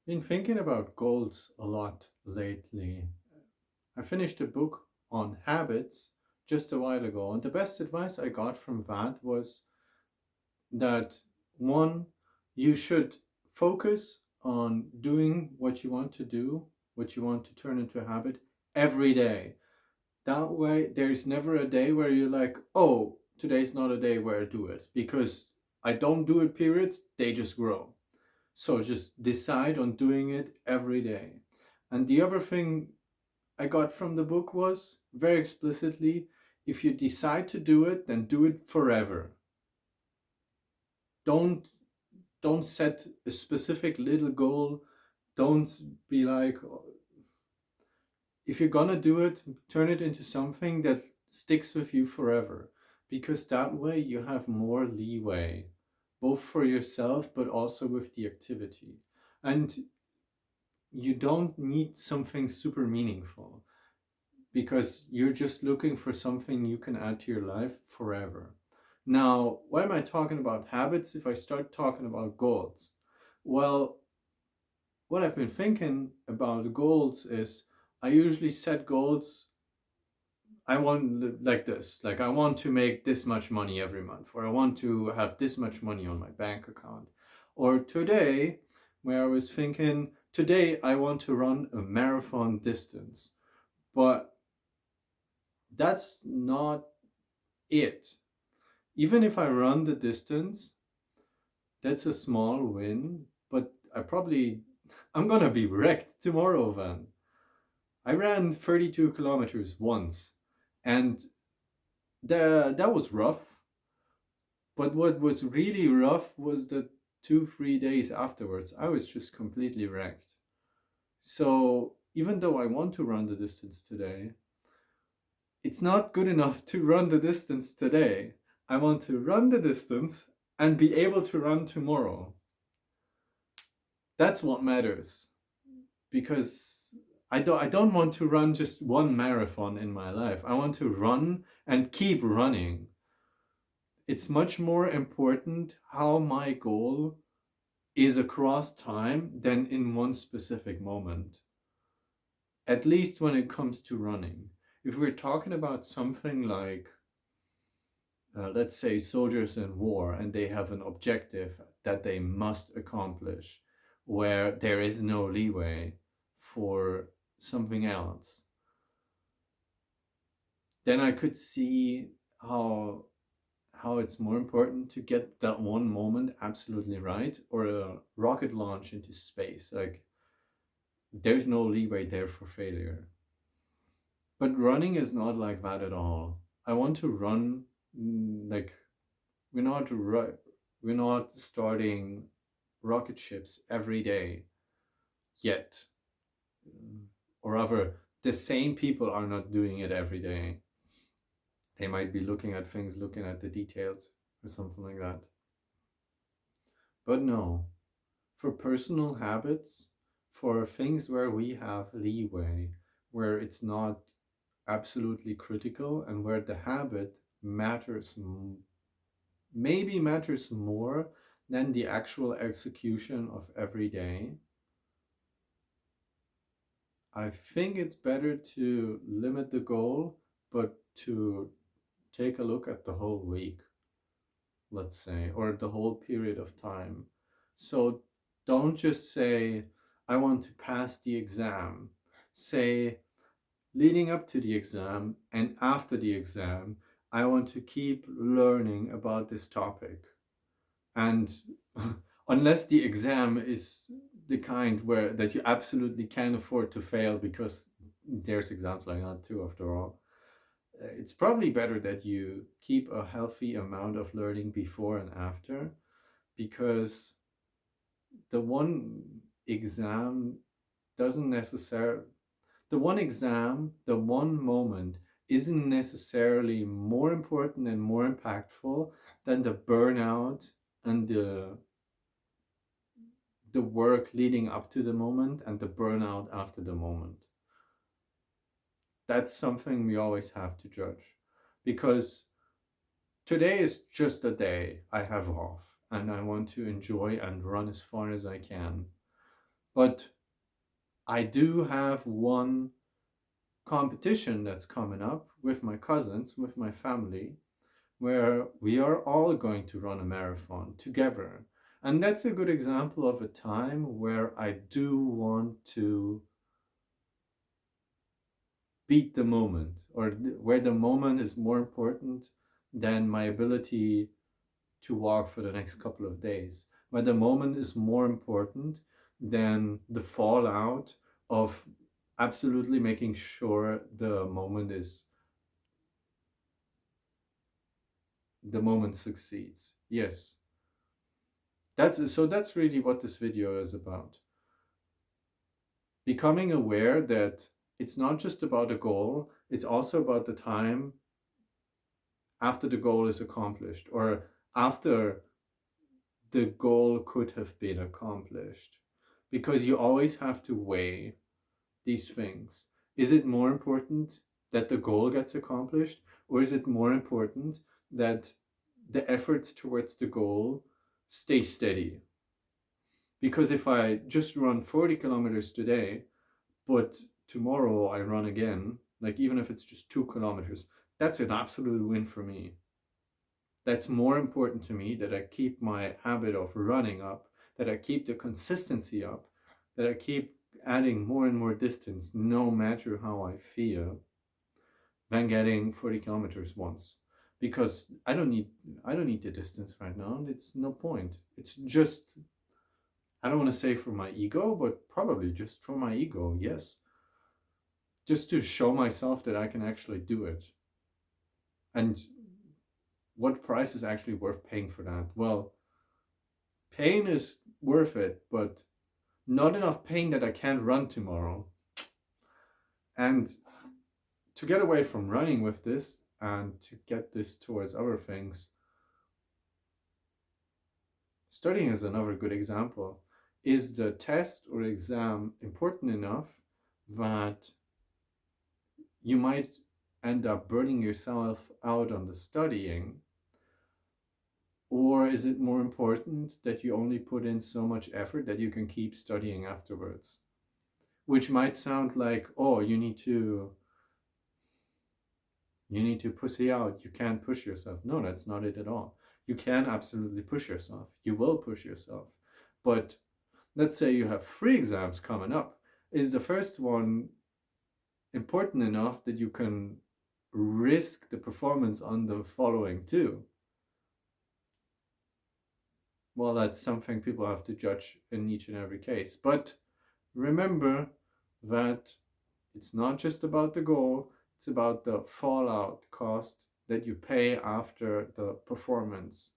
Been thinking about goals a lot lately. I finished a book on habits just a while ago, and the best advice I got from that was that one, you should focus on doing what you want to do, what you want to turn into a habit every day. That way, there's never a day where you're like, oh, today's not a day where I do it because I don't do it, periods, they just grow. So just decide on doing it every day. And the other thing I got from the book was very explicitly, if you decide to do it, then do it forever. Don't don't set a specific little goal. Don't be like, if you're gonna do it, turn it into something that sticks with you forever. Because that way you have more leeway, both for yourself but also with the activity. And you don't need something super meaningful because you're just looking for something you can add to your life forever. Now, why am I talking about habits if I start talking about goals? Well, what I've been thinking about goals is I usually set goals. I want like this, like I want to make this much money every month, or I want to have this much money on my bank account. Or today, where I was thinking, today I want to run a marathon distance. But that's not it. Even if I run the distance, that's a small win, but I'm gonna be wrecked tomorrow then. I ran 32 kilometers once, and that was rough. But what was really rough was the 2, 3 days afterwards. I was just completely wrecked. So even though I want to run the distance today, it's not good enough to run the distance today. I want to run the distance and be able to run tomorrow. That's what matters because I don't want to run just one marathon in my life. I want to run and keep running. It's much more important how my goal is across time than in one specific moment. At least when it comes to running. If we're talking about something like let's say soldiers in war and they have an objective that they must accomplish where there is no leeway for something else, then I could see how it's more important to get that one moment absolutely right, or a rocket launch into space. Like there's no leeway there for failure. But running is not like that at all. I want to run, like we're not we're not starting rocket ships every day yet. Or rather, the same people are not doing it every day. They might be looking at things, looking at the details, or something like that. But no, for personal habits, for things where we have leeway, where it's not absolutely critical, and where the habit matters, maybe matters more than the actual execution of every day, I think it's better to limit the goal, but to take a look at the whole week, let's say, or the whole period of time. So don't just say, I want to pass the exam. Say, leading up to the exam and after the exam, I want to keep learning about this topic. And unless the exam is the kind where that you absolutely can't afford to fail, because there's exams like that too after all, it's probably better that you keep a healthy amount of learning before and after, because the one exam doesn't necessarily the one moment isn't necessarily more important and more impactful than the burnout and the work leading up to the moment and the burnout after the moment. That's something we always have to judge, because today is just a day I have off and I want to enjoy and run as far as I can. But I do have one competition that's coming up with my cousins, with my family, where we are all going to run a marathon together. And that's a good example of a time where I do want to beat the moment, or where the moment is more important than my ability to walk for the next couple of days, where the moment is more important than the fallout of absolutely making sure the moment succeeds. Yes, that's really what this video is about. Becoming aware that it's not just about a goal, it's also about the time after the goal is accomplished, or after the goal could have been accomplished. Because you always have to weigh these things. Is it more important that the goal gets accomplished, or is it more important that the efforts towards the goal stay steady? Because if I just run 40 kilometers today, but tomorrow I run again, like even if it's just 2 kilometers, that's an absolute win for me. That's more important to me, that I keep my habit of running up, that I keep the consistency up, that I keep adding more and more distance no matter how I feel, than getting 40 kilometers once. Because I don't need the distance right now. It's no point. It's just, I don't want to say for my ego, but probably just for my ego, yes. Just to show myself that I can actually do it. And what price is actually worth paying for that? Well, pain is worth it, but not enough pain that I can't run tomorrow. And to get away from running with this and to get this towards other things, studying is another good example. Is the test or exam important enough that you might end up burning yourself out on the studying? Or is it more important that you only put in so much effort that you can keep studying afterwards? Which might sound like, oh, you need to pussy out. You can't push yourself. No, that's not it at all. You can absolutely push yourself. You will push yourself. But let's say you have 3 exams coming up. Is the first one important enough that you can risk the performance on the following 2? Well, that's something people have to judge in each and every case. But remember that it's not just about the goal, it's about the fallout cost that you pay after the performance.